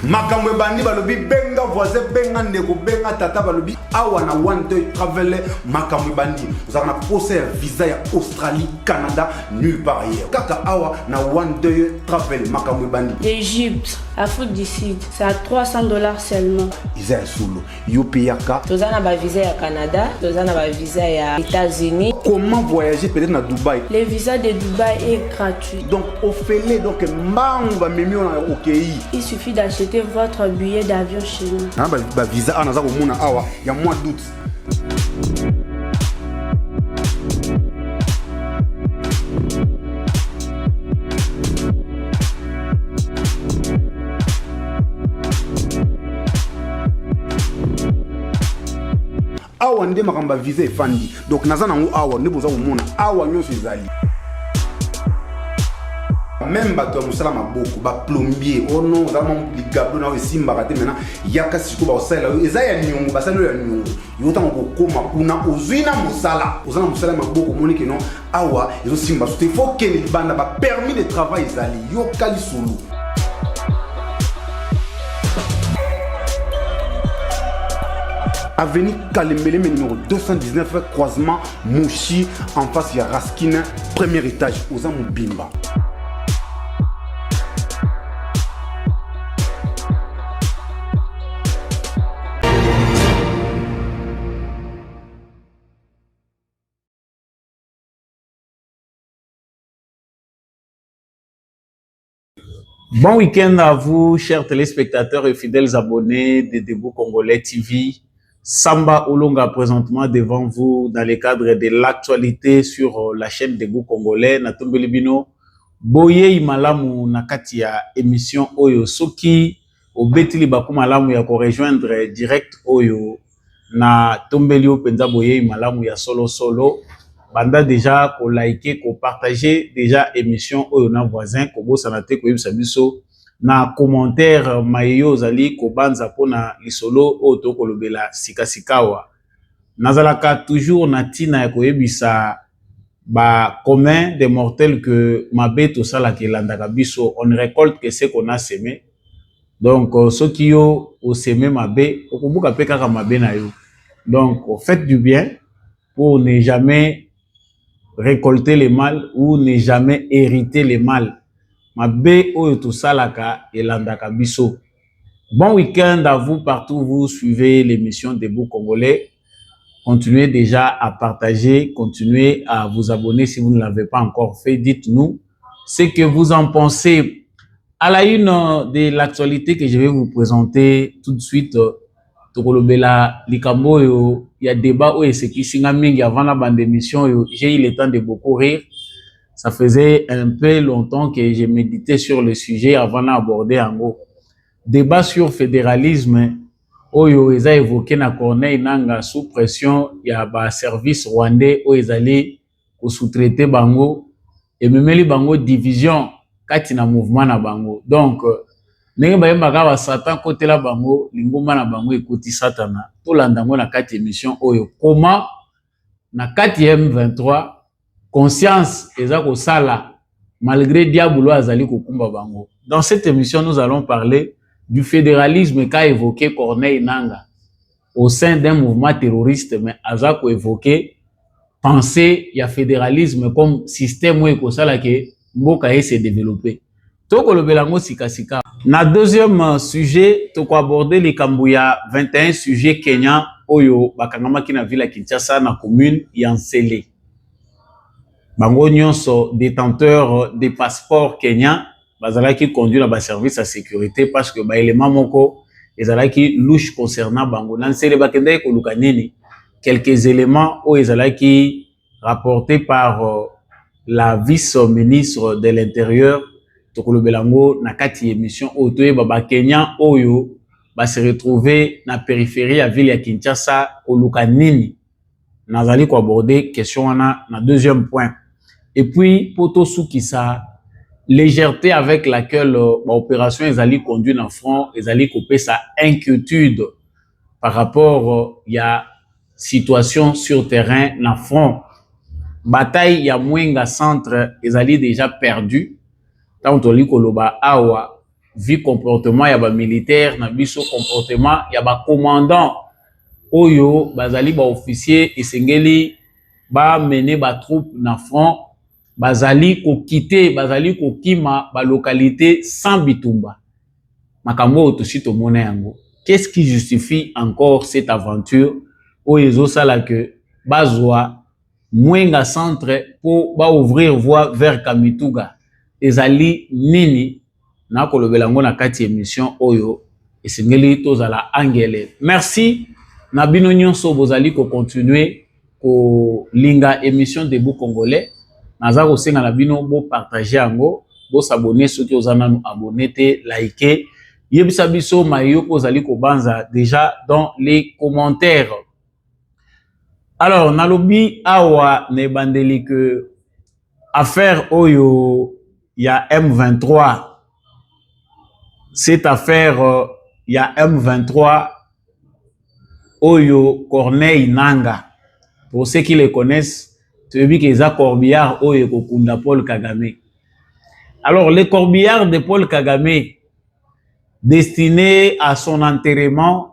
makamwe bandi balobi benga voisin benga ndeko benga tata balobi awa na one day travel makamwe bandi vous avez posé un visa ya Australie Canada nulle part ailleurs kaka awa na one day travel makamwe bandi Égypte Afrique du Sud c'est à $300 seulement Isa solo yopiyaka tozana ba visa ya Canada tozana ba visa ya États-Unis. Comment voyager peut-être na Dubaï? Le visa de Dubaï est gratuit. Donc au fait donc mamba mimio na okeyi. Il suffit d'acheter votre billet d'avion chez nous. Na ba visa anaza komona awa ya mois d'août. Awa nde makamba visa efandi donc naza nango awa nde boza komona awa nyonso ezali même bato ya mosala maboko ba plombier oh non za mamligablo na esimbaka te maintenant yaka siko ba osala eza ya nyongo basalo ya nyongo yota ngokoma kuna ozwina mosala ozana mosala maboko monike non awa ezo simba so te faut que les banda ba permis de travail ezali yoka lisulu. Avenue Kalembele numéro 219 croisement Mouchi en face de Raskin premier étage aux Amubimba. Bon week-end à vous, chers téléspectateurs et fidèles abonnés de Debout Congolais TV. Samba Olonga présentement devant vous dans le cadre de l'actualité sur la chaîne Debout Congolais. Natombeli bino boye imalamu nakati ya émission Oyo Soki obetili baku malamu ya ko rejoindre direct Oyo na tombeli openza boye imalamu ya solo banda déjà ko liker ko partager déjà émission Oyo na voisin ko bosana te ko yebisa biso na commentaire mayo zali ko banza pona lisolo o to ko lobela sikasikawa nazalaka toujours na tina ya ko yebisa ba commun des mortels que mabeto sala ke landaka biso on récolte que ce qu'on a semé donc ceux qui yo au semé mabe okubuka pe kaka mabe na yo donc faites du bien pour ne jamais récolter le mal ou ne jamais hériter le mal. Mabe oyo to salaka elandaka biso. Bon week-end à vous partout où vous suivez l'émission Debout Congolais. Continuez déjà à partager, continuez à vous abonner si vous ne l'avez pas encore fait. Dites-nous ce que vous en pensez. À la une de l'actualité que je vais vous présenter tout de suite, Tokolobela Likambo yo, il y a débat où c'est qui singa mingi avant la bande d'émission, j'ai eu le temps de beaucoup rire. Ça faisait un peu longtemps que j'ai médité sur le sujet avant d'aborder en gros. Débat sur fédéralisme, Oyo eza évoqué na Corneille Nanga sous pression, il y a ba service rwandais où ils allaient sous-traiter bango et memeli bango division kati na mouvement na bango. Donc ndenge bayembaka ba satan côté la bango linguma na bango ekoti satana to landango na kati émission Oyo comment na kati M23 conscience eza ko sala malgré diabolo azali ko kumba bango. Dans cette émission nous allons parler du fédéralisme qu'a évoqué Corneille Nanga au sein d'un mouvement terroriste, mais Azako évoqué penser il y a fédéralisme comme système où ekosala ke mboka s'est développé. Toko lobelango sikasika. Na deuxième sujet, toko aborder les Kambouya 21 sujets Kenya oyo bakangama ki na ville Kinshasa na commune Yansele. Bango nyonso détenteur des passeports kenyans bazalaki conduit ba service à sécurité parce que ba élément moko ezalaki louche concernant bango nansele bakende ko lukaneni quelques éléments o ezalaki rapportés par la vice-ministre de l'Intérieur Tokolobelango na kati émission otoye baba Kenya oyo ba se retrouver na périphérie à ville ya Kinshasa ko lukaneni nazali ko aborder question na deuxième point et puis poto soukisa légèreté avec laquelle l'opération Ezali conduit dans le front, Ezali coupé sa inquiétude par rapport il y a situation sur terrain dans le front. Bataille il y a moins centre Ezali déjà perdu. Tant on dit koloba awa vu comportement ya ba militaire na biso comportement ya ba commandant oyo bazali ba officier esengeli ba mener ba troupe na front bazali ko quitter bazali ko kima ba localité sans bitumba makambo otoshito mona yango. Qu'est-ce qui justifie encore cette aventure oyo ezosala que bazwa Mwenga centre pour ba ouvrir voie vers Kamituga ezali nini na kolobela ngo na kati émission oyo esengeli tozala angele. Merci na bino nyonso bozali ko continuer ko linga émission Debout Congolais naza ko senga na bino bo partager yango bo s'abonner soki ozana nu abonner te liker yebisa biso mayo ko zali ko banza déjà dans les commentaires. Alors, nalobi awa ne bandeli que affaire oyo ya M23. Cette affaire ya M23 oyo Corneille Nanga. Pour ceux qui les connaissent, tu veux que ça corbillard oyo kokunda Paul Kagame. Alors, les corbillards de Paul Kagame destinés à son enterrement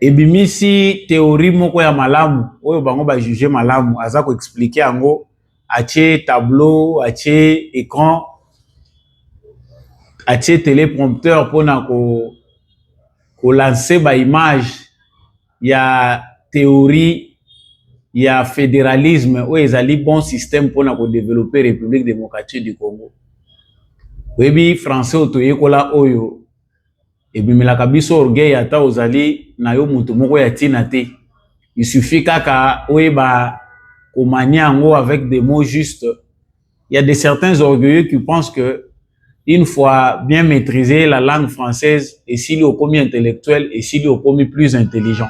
ebimisi théorie moko ya malamu oyo bango ba juger malamu aza ko expliquer yango atie tableau atie écran atie téléprompteur pona ko lancer ba image ya théorie ya fédéralisme oyo ezali bon système pona ko développer République démocratique du Congo. Webi français otoyekola oyo ebimela biso orgueil ata ozali na yo mutu moko ya tina te. Il suffit kaka oyeba komania yango avec des mots justes. Il y a des certains orgueilleux qui pensent que une fois bien maîtrisé la langue française et s'il est au commis intellectuel et s'il est au commis plus intelligent.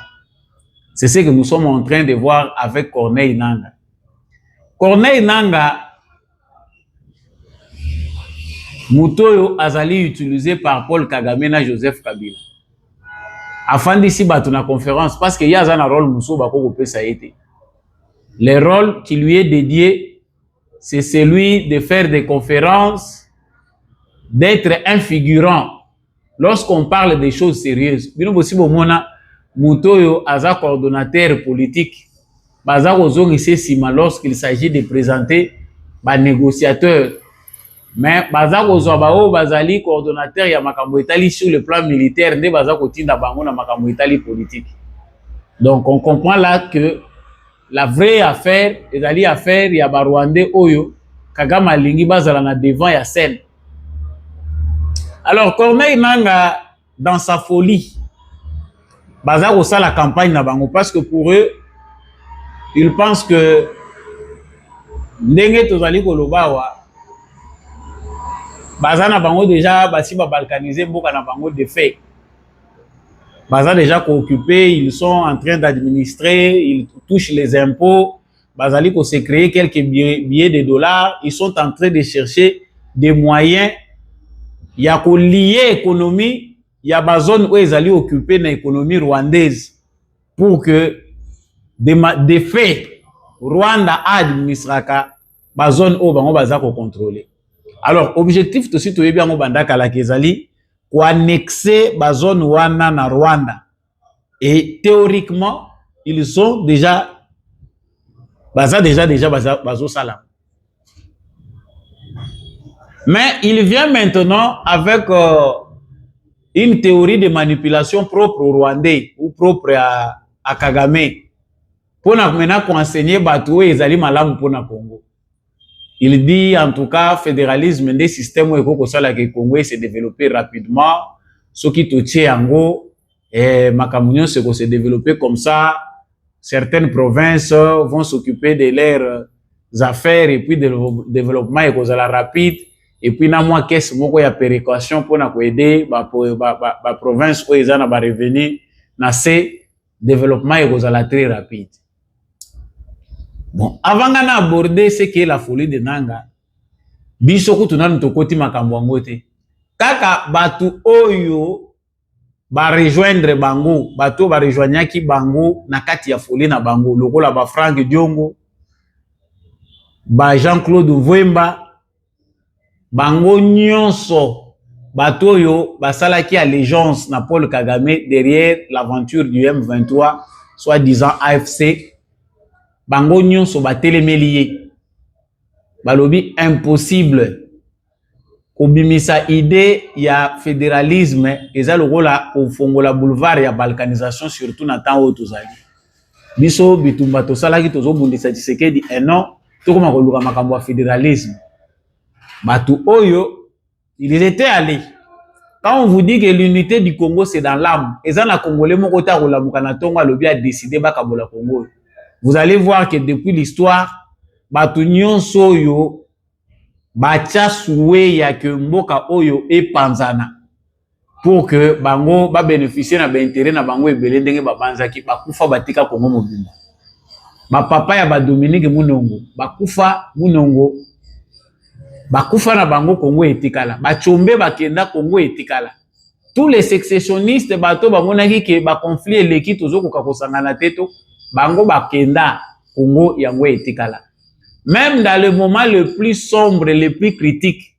C'est ce que nous sommes en train de voir avec Corneille Nanga. Corneille Nanga Mutoyo azali utilisé par Paul Kagame na Joseph Kabila. Afin d'ici batu na conférence parce que yaza na rôle muso bako kopesa été. Le rôle qui lui est dédié c'est celui de faire des conférences, d'être un figurant lorsqu'on parle des choses sérieuses. Bino bosi bomona Mutoyo aza coordonnateur politique. Baza kozongi sima lorsqu'il s'agit de présenter ba négociateur. Mais baza kozwa bao bazali coordonnateur ya makambo etali sur le plan militaire nde baza kotinda bango na makambo etali politique. Donc on comprend là que la vraie affaire ezali affaire ya ba Rwandais oyo Kagame alingi bazala na devant ya scène. Alors Corneille Nanga dans sa folie baza kosa la campagne na bango parce que pour eux ils pensent que ndenge tozali kolobawa baza na bango déjà basi ba balkaniser mboka na bango de fait. Baza déjà occupés, ils sont en train d'administrer, ils touchent les impôts, bazali ko se créer quelques billets de dollars, ils sont en train de chercher des moyens ya ko lier économie ya ba zone où ezali occupé na économie rwandaise pour que de fait Rwanda administraka ba zone où bango baza ko contrôler. Alors, objectif aussi to yebi yango bandaka la kezali ko annexer ba zone wana na Rwanda. Et théoriquement, ils sont déjà bazo salam. Mais il vient maintenant avec une théorie de manipulation propre au Rwandais ou propre à Kagame. Pour maintenant enseigner bateau ezali malamu pour na Congo. Il dit en tout cas fédéralisme des systèmes où le Congo s'est développé rapidement. Ce qui touche Ango et Makamunyo se développer comme ça. Certaines provinces vont s'occuper de leurs affaires et puis de développement et rapide. Et puis na moi qu'est-ce moko ya péréquation pour na aider ba province où ils ont ba revenu na ce développement et très rapide. Bon, avant d'aborder ce qui est la folie de Nanga, biso tuna ntokoti makambo ngote. Kaka batu oyo ba rejoindre bango, batu ba rejoignaki bango na kati ya folie na bango, lokola ba Frank Diongo, ba Jean-Claude Mvemba, bango nyonso bato yo basalaki allégeance na Paul Kagame derrière l'aventure du M23 soi-disant AFC bango nyonso batelemeli ye balobi impossible kobimisa idée ya fédéralisme eza lokola kofongola boulevard ya balkanisation surtout na temps oyo tozali biso bitumba tosalaki tozobundisa Tshisekedi non tokoma koluka makambo ya fédéralisme bato oyo ils étaient allés. Quand on vous dit que l'unité du Congo c'est dans l'âme, et ça na Congolais mon côté la Mukanatonga lobi a décidé bakabola Congo. Vous allez voir que depuis l'histoire, batunyon soyo bacha soué ya que mboka oyo e panzana pour que bango ba bénéficier na ba intérêt na bango ebele ndenge ba banzaki bakufa batika Congo mobimba. Ba papa ya ba Dominique Munongo, bakufa Munongo bakufa na bango Congo etikala bachombe bakenda Congo etikala tous les sécessionnistes bato bamonaki ke ba conflit eleki tozokoka kosangana teto bango bakenda Congo yango etikala même dans le moment le plus sombre le plus critique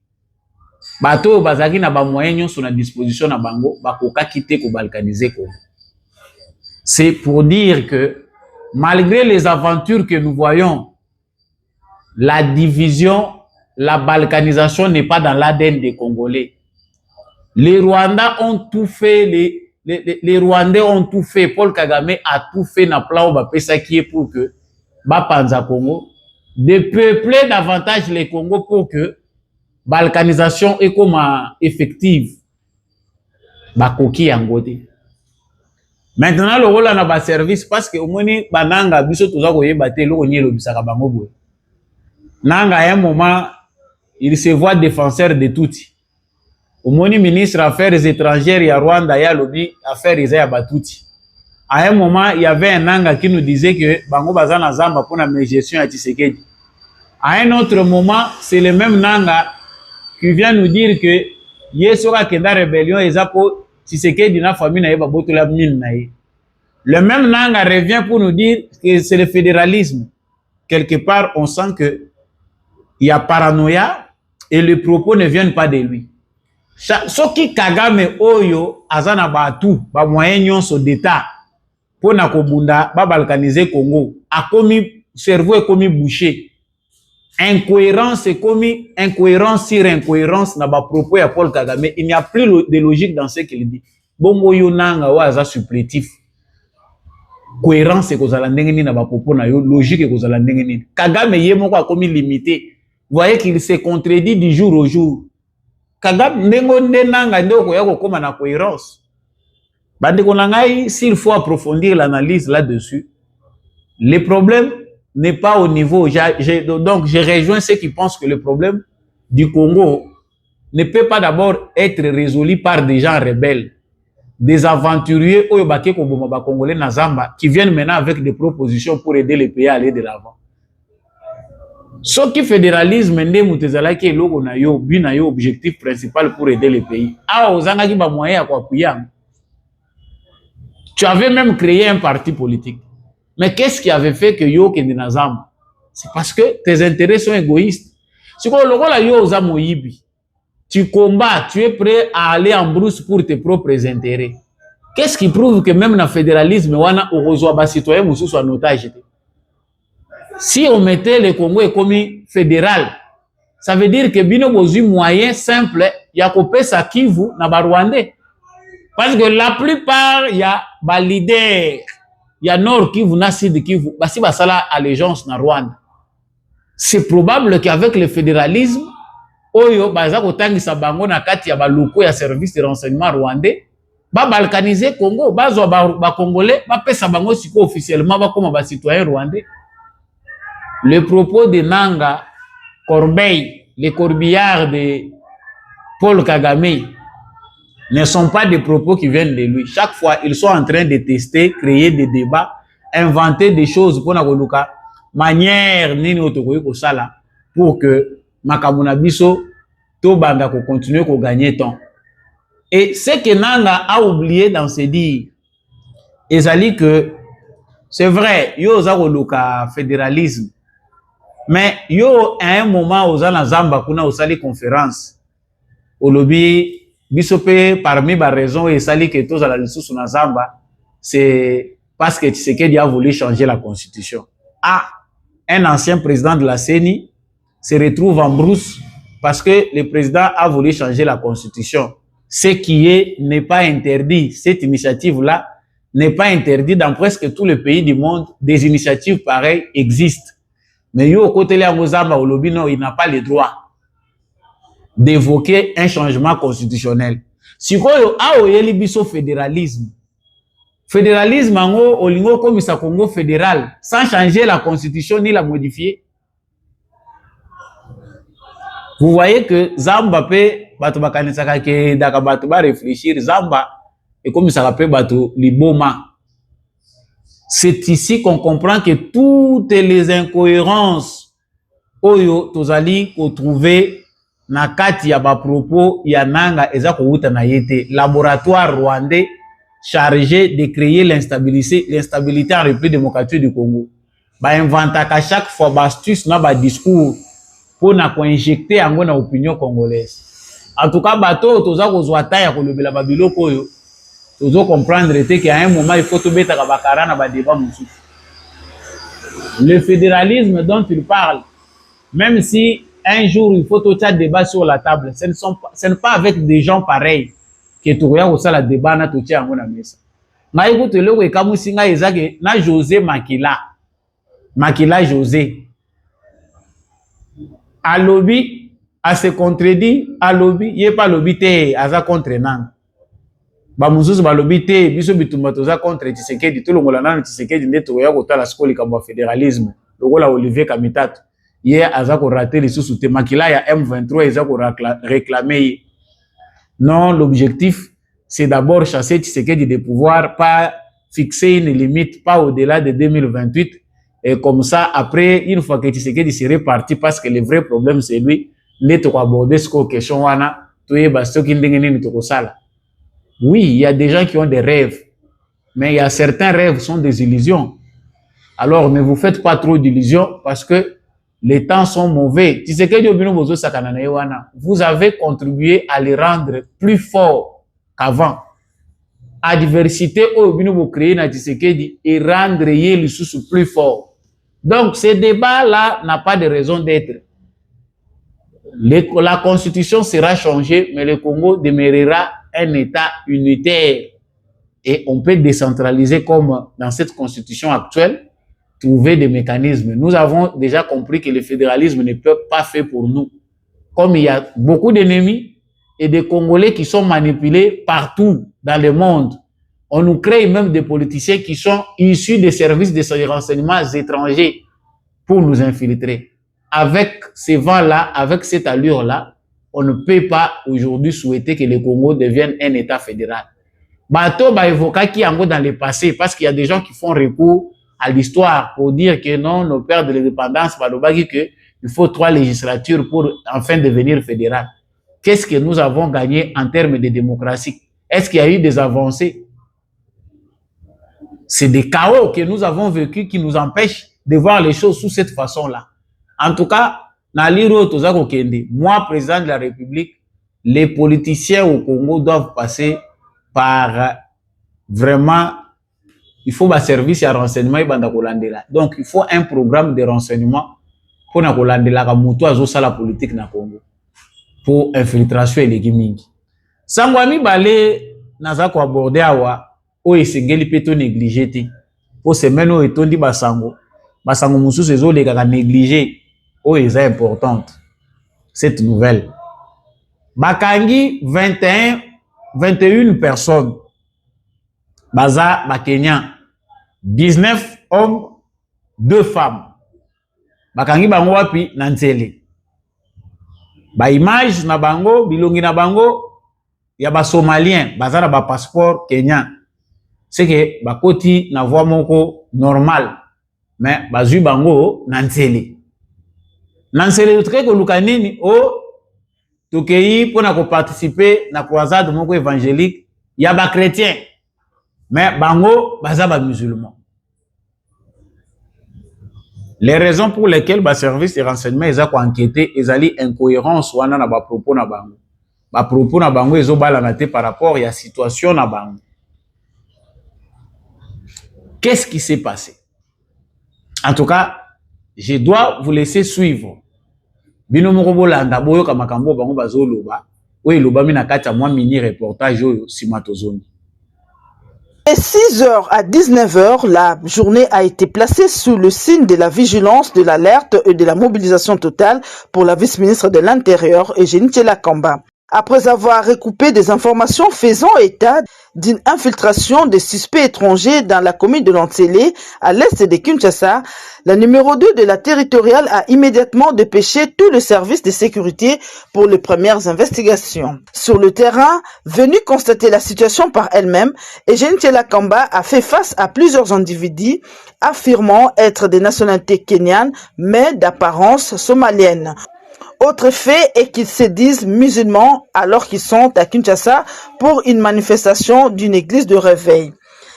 bato bazaki na ba moyens nyonso na disposition na bango bakoka kite ko balkaniser Congo. C'est pour dire que malgré les aventures que nous voyons, la division, la balkanisation n'est pas dans l'ADN des Congolais. Les Rwandais ont tout fait, les Rwandais ont tout fait. Paul Kagame a tout fait dans le plan qui est pour que Bapanza Congo de peupler davantage les Congo pour que balkanisation est comme effective. Bakoki Angote. Maintenant, le rôle na ba service parce que au moins bananga biso toza ko yebate lo nyelo bisaka bango boye. Nanga à un moment il se voit défenseur de tout. Au moins ministre affaires étrangères ya Rwanda ya lobi affaires ya batuti. À un moment il y avait un nanga qui nous disait que bango bazana zamba pour la gestion ya Tshisekedi. À un autre moment c'est le même nanga qui vient nous dire que yesoka kenda rébellion ezapo Tshisekedi na famille na yeba botola mine na ye. Le même nanga revient pour nous dire que c'est le fédéralisme. Quelque part, on sent que il y a paranoïa et les propos ne viennent pas de lui. Soki Kagame oyo azana batu ba moyen nyonso d'état pour na kobunda ba balkaniser Congo a commis cerveau est commis bouché. Incohérence est commis incohérence sur incohérence na ba propos ya Paul Kagame. Il n'y a plus de logique dans ce qu'il dit. Bongo yo nanga wa za supplétif. Cohérence et kozala ndenge nini na ba propos na yo, logique et kozala ndenge nini. Kagame ye moko a commis limité. Vous voyez qu'il se contredit du jour au jour. Kagame ndengo ndenanga ndeko ya kokoma na cohérence. Bande konangai s'il faut approfondir l'analyse là-dessus. Le problème n'est pas au niveau donc je rejoins ceux qui pensent que le problème du Congo ne peut pas d'abord être résolu par des gens rebelles, des aventuriers congolais na Zamba qui viennent maintenant avec des propositions pour aider les pays à aller de l'avant. Ce qui fédéralisme ndé mutezalaki eloko na yo bina yo objectif principal pour aider les pays. Ah ozanga ki ba moyen ya appuyer. Tu avais même créé un parti politique. Mais qu'est-ce qui avait fait que yo kende na Zamba? C'est parce que tes intérêts sont égoïstes. Si ko lokola yo oza moyibi, tu combats, tu es prêt à aller en brousse pour tes propres intérêts. Qu'est-ce qui prouve que même dans le fédéralisme, wana orezoa ba citoyen mususu en otage? Si on mettait le Congo comme fédéral, ça veut dire que bino bozu moyen simple ya kopesa Kivu na ba Rwandais. Parce que la plupart y a ba leader, y a Nord Kivu na Sud Kivu, basi basala allégeance na Rwanda. C'est probable qu'avec le fédéralisme oyo baza kotangisa bango na kati ya baloko ya service de renseignement rwandais ba balkaniser Congo bazwa ba congolais ba pesa bango siko officiellement ba koma ba citoyen rwandais. Le propos de Nanga Corbeil, les corbillards de Paul Kagame ne sont pas des propos qui viennent de lui. Chaque fois, ils sont en train de tester, créer des débats, inventer des choses pour na manière nini otokoyi ko sala pour que makamuna biso to banda ko continuer ko gagner temps. Et ce que Nanga a oublié dans ses dires, ezali que c'est vrai, yo za ko luka fédéralisme. Mais yo à un moment aux na Zamba kuna osali conférence au lobby Bisopé parmi les raisons et sali que tous à la ressource na Zamba, c'est parce que Tshisekedi a voulu changer la constitution. Ah, un ancien président de la CENI se retrouve en brousse parce que le président a voulu changer la constitution. Ce qui n'est pas interdit, cette initiative-là n'est pas interdite dans presque tous les pays du monde. Des initiatives pareilles existent. Mais yo, côté de Mozamba, il n'a pas le droit d'évoquer un changement constitutionnel. Si vous avez un fédéralisme, fédéralisme, au lingo comme ça Congo fédéral, sans changer la constitution ni la modifier. Vous voyez que Zamba peut, réfléchir, Zamba est comme ça peut liboma. C'est ici qu'on comprend que toutes les incohérences oyo tozali trouver na kati ya ba propos ya nanga eza kouta na yete laboratoire rwandais chargé de créer l'instabilité en République démocratique du Congo. Ba inventaka chaque fois ba astuce na ba discours pour na ko injecter yango na opinion congolaise. En tout cas bato toza kozwa ta ya kolobela ba biloko oyo tozo comprendre te qu'à un moment il faut to beta ka bakara na ba débat musu. Le fédéralisme dont il parle, même si un jour il faut tout débat sur la table, ce n'est pas avec des gens pareils que tu regardes ça la débat na tout en na mesa. Na écoute le ko kamusinga ezake na José Makila José a lobby a se contredit a lobby yé pas lobby te aza contre nan ba mususu ba lobby te biso bitumba toza contre Tshisekedi to longola nanu Tshisekedi ndeto ya kotala skoli kamba fédéralisme lokola Olivier Kamitatu yé aza ko rater les sous te Makila ya M23 eza ko réclamer. Non, l'objectif c'est d'abord chasser Tshisekedi de pouvoir, pas fixer une limite pas au-delà de 2028. Et comme ça, après, une fois que Tshisekedi serait parti, parce que le vrai problème, c'est lui, n'est pas aborder ce question wana, oui, il y a des gens qui ont des rêves, mais il y a certains rêves sont des illusions. Alors, ne vous faites pas trop d'illusions, parce que les temps sont mauvais. Tshisekedi vous avez contribué à les rendre plus forts qu'avant. Adversité au vous créer na Tshisekedi et rendre les sous plus fort. Donc, ce débat-là n'a pas de raison d'être. La constitution sera changée, mais le Congo demeurera un État unitaire. Et on peut décentraliser comme dans cette constitution actuelle, trouver des mécanismes. Nous avons déjà compris que le fédéralisme ne peut pas faire pour nous. Comme il y a beaucoup d'ennemis et des Congolais qui sont manipulés partout dans le monde, on nous crée même des politiciens qui sont issus des services de renseignements étrangers pour nous infiltrer. Avec ces vents-là, avec cette allure-là, on ne peut pas aujourd'hui souhaiter que le Congo devienne un État fédéral. Bato ba évoquer qui en dans le passé, parce qu'il y a des gens qui font recours à l'histoire pour dire que non, nos pères de l'indépendance, que il faut 3 législatures pour enfin devenir fédéral. Qu'est-ce que nous avons gagné en termes de démocratie? Est-ce qu'il y a eu des avancées? C'est des chaos que nous avons vécu qui nous empêchent de voir les choses sous cette façon-là. En tout cas, moi, président de la République, les politiciens au Congo doivent passer par vraiment, il faut un service à renseignement. Donc, il faut un programme de renseignement pour la politique na Congo pour infiltration et les gimmicks. Sangwami balé nazako aborder awa o esengeli peto négliger te po semaine o etondi basango mususu ezoleka ka négliger o eza importante cette nouvelle. Bakangi 21 personnes baza ba Kenya, 19 hommes, 2 femmes. Bakangi bango wapi na Nzele. Ba image na bango, bilongi na bango ya ba Somalien, baza na ba passeport kenyan. C'est que ba koti na voie moko normal, mais bazui bango na Nzele. Na Nzele tuke ko lukanini o tokei pona ko participer na croisade moko évangélique ya ba chrétien. Mais bango baza ba musulman. Les raisons pour lesquelles le service de renseignement est enquêté, ils ont incohérence ou na ba propos na bango. ba propos na bango ezobalana te par rapport à la situation na bango. Qu'est-ce qui s'est passé? En tout cas, je dois vous laisser suivre. Bino moko bolanda boyo ka makambo bango bazoloba. Oui, loba mina kati moi mini reportage oyo simatozoni. De 6h à 19h, la journée a été placée sous le signe de la vigilance, de l'alerte et de la mobilisation totale pour la vice-ministre de l'Intérieur, Eugénie Tshela-Kamba. Après avoir recoupé des informations faisant état d'une infiltration des suspects étrangers dans la commune de Lantsele, à l'est de Kinshasa, la numéro 2 de la territoriale a immédiatement dépêché tout le service de sécurité pour les premières investigations. Sur le terrain, venue constater la situation par elle-même, Eugénie Tshela-Kamba a fait face à plusieurs individus affirmant être des nationalités kenyanes mais d'apparence somalienne. Autre fait est qu'ils se disent musulmans alors qu'ils sont à Kinshasa pour une manifestation d'une église de réveil.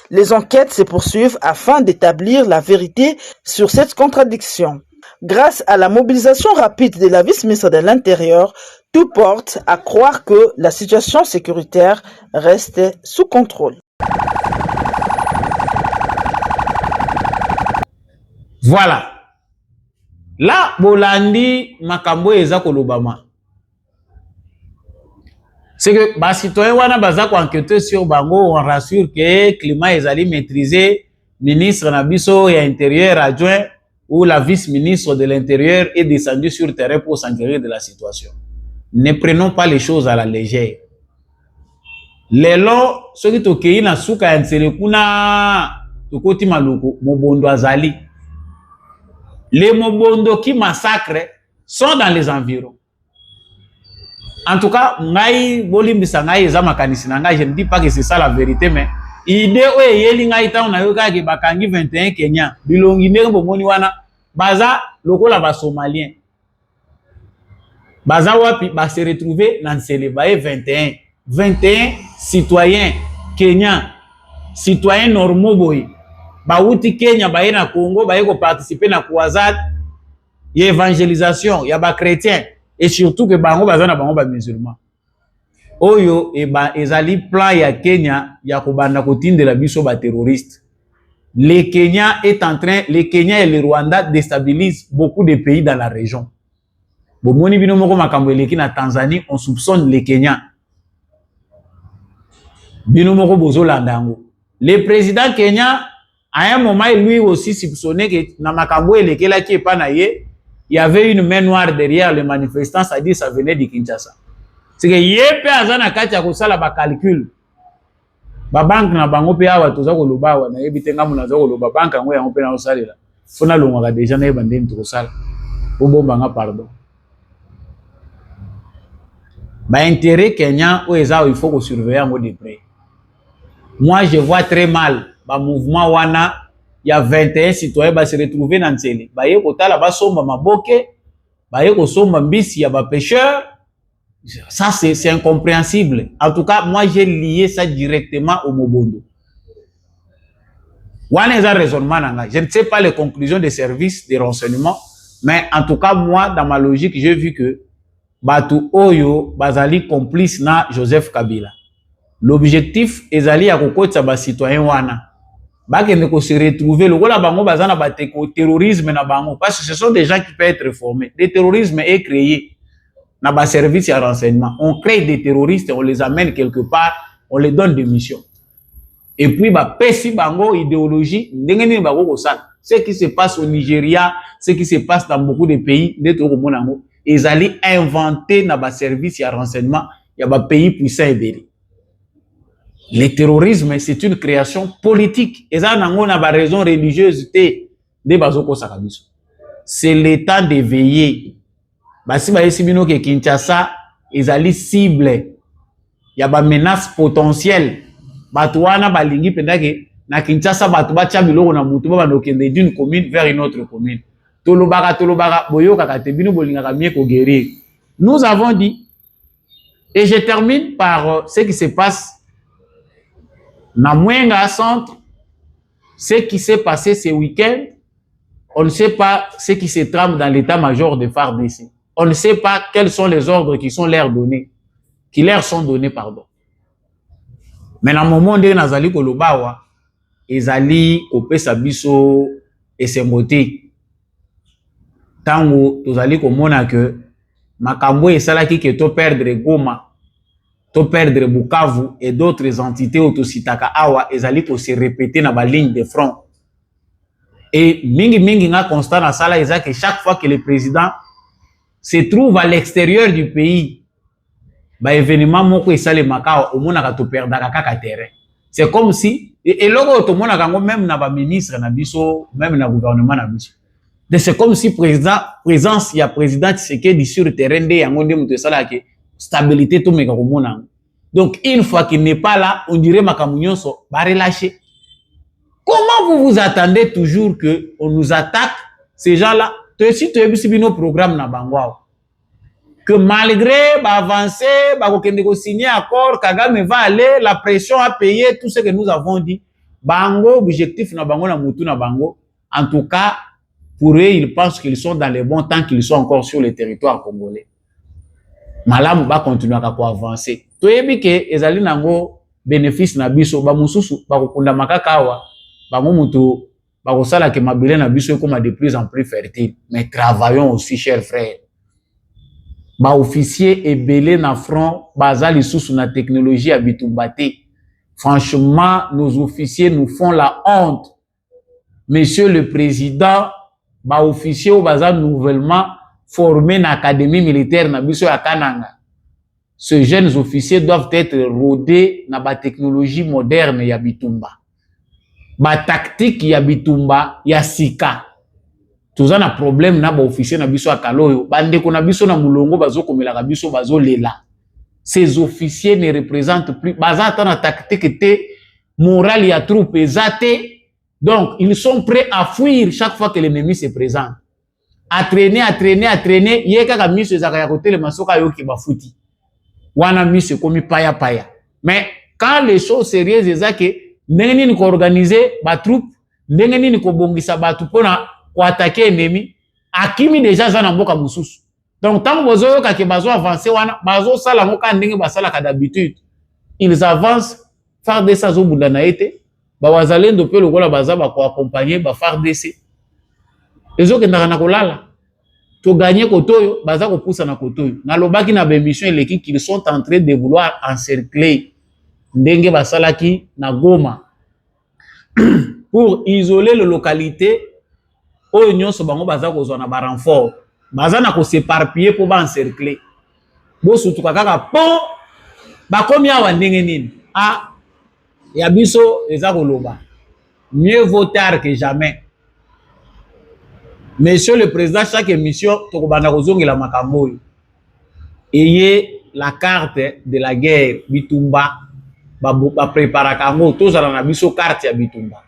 Les enquêtes se poursuivent afin d'établir la vérité sur cette contradiction. Grâce à la mobilisation rapide de la vice-ministre de l'Intérieur, tout porte à croire que la situation sécuritaire reste sous contrôle. Voilà. Là, Bolandi, Makambo et Zako Lobama. C'est que, bah, citoyen wana bazako enquêter sur Bango, on rassure que le climat est allé maîtriser, ministre Nabiso et intérieur adjoint, ou la vice-ministre de l'Intérieur est descendu sur le terrain pour s'enquérir de la situation. Ne prenons pas les choses à la légère. Les lots, ceux qui tokeyi na suka ya ntsele kuna, tokoti maluko, mobondo azali. Les mobondo qui massacrent sont dans les environs. En tout cas, ngai bolimbisa ngai eza makanisi na ngai, je ne dis pas que c'est ça la vérité, mais idée oyo yeli ngai ta na yo kaki bakangi 21 Kenya bilongi ndenge bomoni wana baza lokola ba Somalien. Baza wapi ba se retrouver na Nsele bae 21 citoyens kenyans, citoyens normaux boy. Bauti Kenya baye na Congo baye ko participer na croisade ya évangélisation ya ba chrétiens et surtout que bango bazana bango ba musulmans. Oyo ezali plan ya Kenya ya kobanda kotindela biso ba terroristes. Le Kenya et le Rwanda déstabilisent beaucoup de pays dans la région. Bomoni bino moko makambo eleki na Tanzanie, on soupçonne les Kenyans. Bino moko bozolanda yango. Le président Kenya à un moment, lui aussi soupçonnait que dans Makambo et lesquels qui est pas naïe, il y avait une main noire derrière les manifestants, ça dit ça venait de Kinshasa. C'est que yé pe azana kati ya kosala ba calcul. Ba banque na bango pe awa toza ko lobawa na yebitenga muna zo ko loba banque ngo ya pe na osalela. Fona longwa déjà na yebande ntoko sala. Bo bomba nga pardon. Ba intérêt Kenya o eza il faut ko surveiller ngo de près. Moi je vois très mal ba mouvement wana ya 21 citoyens ba se retrouver dans Nsele baye kotala ba somba maboke baye ko somba mbisi ya ba pêcheurs. Ça c'est incompréhensible. En tout cas moi j'ai lié ça directement au Mobondo. Wana eza raisonnement nanga. Je ne sais pas les conclusions des services de renseignement, mais en tout cas moi dans ma logique j'ai vu que batu oyo bazali complice na Joseph Kabila. L'objectif ezali ya kokotsa ba citoyen wana bakende ko se retrouver lokola bango bazana ba terrorisme na bango parce que ce sont des gens qui peuvent être formés. Le terrorisme est créé na ba service ya renseignement. On crée des terroristes, on les amène quelque part, on les donne des missions. Et puis ba pesi bango idéologie ndenge nini bako ko sala. Ce qui se passe au Nigeria, ce qui se passe dans beaucoup de pays d'être au monango, ezali inventé na ba service ya renseignement ya ba pays puissants ebeli. Le terrorisme, c'est une création politique. Et ça, on a une raison religieuse. C'est le temps de veiller. Si vous avez Kinshasa, ils ont cible. Il y a des menaces potentielles. Batouana balingi pendake na Kinshasa batuba chamilo na mutuba banokende d'une commune vers une autre commune. Tolobara boyo kakate bino bolinga mieux ko guérir. Nous avons dit, et je termine par ce qui se passe na Mwenga centre, ce qui s'est passé ce week-end, on ne sait pas ce qui se trame dans l'état-major de FARDC. On ne sait pas quels sont les ordres qui sont leur donnés. qui leur sont donnés, pardon. Mais dans le moment où nazali kolobawa, ezali kopesa biso esengote. Tango tozali komona que makambo esalaki que to perdre Goma, to perdre Bukavu et d'autres entités autositaka awa ezali ko se répéter na ba ligne de front. Et mingi nga constat na sala eza que chaque fois que le président se trouve à l'extérieur du pays, ba événement moko esale makao omona ka to perdaka kaka terrain. C'est comme si et logo to mona kango même na ba ministre na biso, même na gouvernement na biso. C'est comme si présence ya président Tshisekedi sur le terrain de yango nde muto esala ke stabilité to meka komona. Donc une fois qu'il n'est pas là, on dirait makambo nyonso ba relâcher. Comment vous vous attendez toujours que on nous attaque ces gens-là? Si tu as vu nos programmes na bangwao, que malgré avancer, signer accord, Kagame va aller, la pression à payer tout ce que nous avons dit. Bango objectif na bango na mutu na bango. En tout cas, pour eux, ils pensent qu'ils sont dans les bons temps, qu'ils sont encore sur le territoire congolais. Malamu va continuer à avancer. Tu as vu que ezali nango bénéfice na biso ba mususu ba kokunda makakawa. Bango mutu bakosala ke mabele na biso comme de plus en plus fertile. Mais travaillons aussi, chers frères. Ba officier ebele na front bazali sous na technologie à bitumbate. Franchement, nos officiers nous font la honte. Monsieur le président, ba officier ou bazali nouvellement formés na académie militaire na biso ya Kananga. Ces jeunes officiers doivent être rodés na ba technologie moderne ya bitumba. Ba tactique ya bitumba ya sika. Toza na problème na ba officier na biso akaloyo. Bande ko na biso na mulongo bazo komela biso bazo lela. Ces officiers ne représentent plus. Bazata na tactique te morale ya troupe ezate. Donc ils sont prêts à fuir chaque fois que l'ennemi se présente. À traîner. Yeka ka miso ezaka ya côté le masoka yoki ba futi. Wana miso komi paya. Mais quand les choses sérieuses ezake ndenge nini ko organiser ba troupe, ndenge nini ko bongisa batu pona ko attaquer ennemi, akimi déjà za na mboka mususu. Donc tant bozo yoka ke bazo avancer wana, bazo sala ngoka ndenge basala ka d'habitude. Ils avancent FARDC zo bunda na ete, ba wazalendo pe lokola baza ba ko accompagner ba FARDC. Ezo ke ndaka kolala. To gagner kotoyo, baza ko poussa na kotoyo. Na lobaki na ba mission eleki qu'ils sont en train de vouloir encercler ndenge basalaki na Goma pour isoler la localité oyo nyonso bango baza kozwa na ba renfort baza na ko s'éparpiller pour ba encercler bo surtout kaka po bakomi awa ndenge nini ya biso eza koloba mieux vaut tard que jamais. Monsieur le président, chaque émission tokobanda kozongela makambo oyo ayez la carte de la guerre bitumba ba prépara kango tozala na biso carte ya bitumba.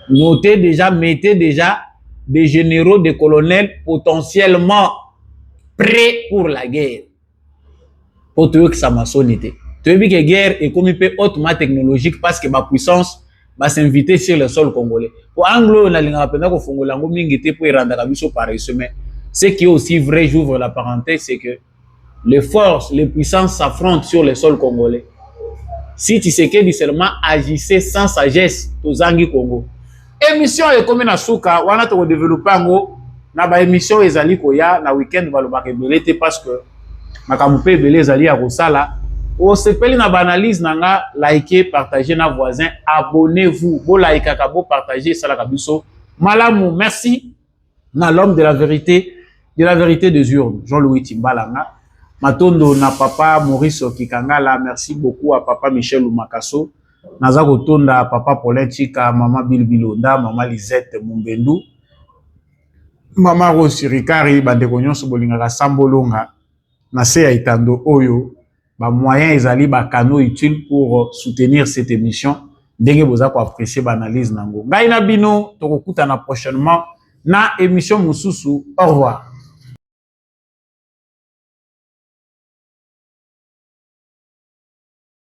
Notez déjà, mettez déjà des généraux, des colonels potentiellement prêts pour la guerre. Pour tout que ça m'a sonné. Tu vois que guerre est comme un peu hautement technologique parce que ma puissance va s'inviter sur le sol congolais. Pour anglo na linga pena ko fongola ngo mingité pour rendre la biso par mais ce qui est aussi vrai, j'ouvre la parenthèse, c'est que les forces, les puissances s'affrontent sur le sol congolais. Si Tshisekedi seulement agissait sans sagesse tozangi Congo. Émission est comme na suka wana to développer ngo na ba émission ezali koya na week-end balobaka ebelete parce que makambo pe ebele ezali ya kosala o sepeli na analyse nanga liker partager na voisin abonnez-vous bo like ka bo partager sala ka biso malamu. Merci na l'homme de la vérité des urnes Jean-Louis Timbalanga. Matondo na papa Maurice Kikangala, merci beaucoup à papa Michel Lumakaso. Naza kotonda papa Paulin Chika, maman Bilbilonda, maman Lisette Mumbendu, maman Rose Rikari, bandeko nyonso bolingaka sambolonga. Na se ya itando oyo, ba moyen ezali ba canaux utiles pour soutenir cette émission. Ndenge boza ko apprécier ba analyse nango. Ngai na bino tokokutana prochainement na émission mususu. Au revoir.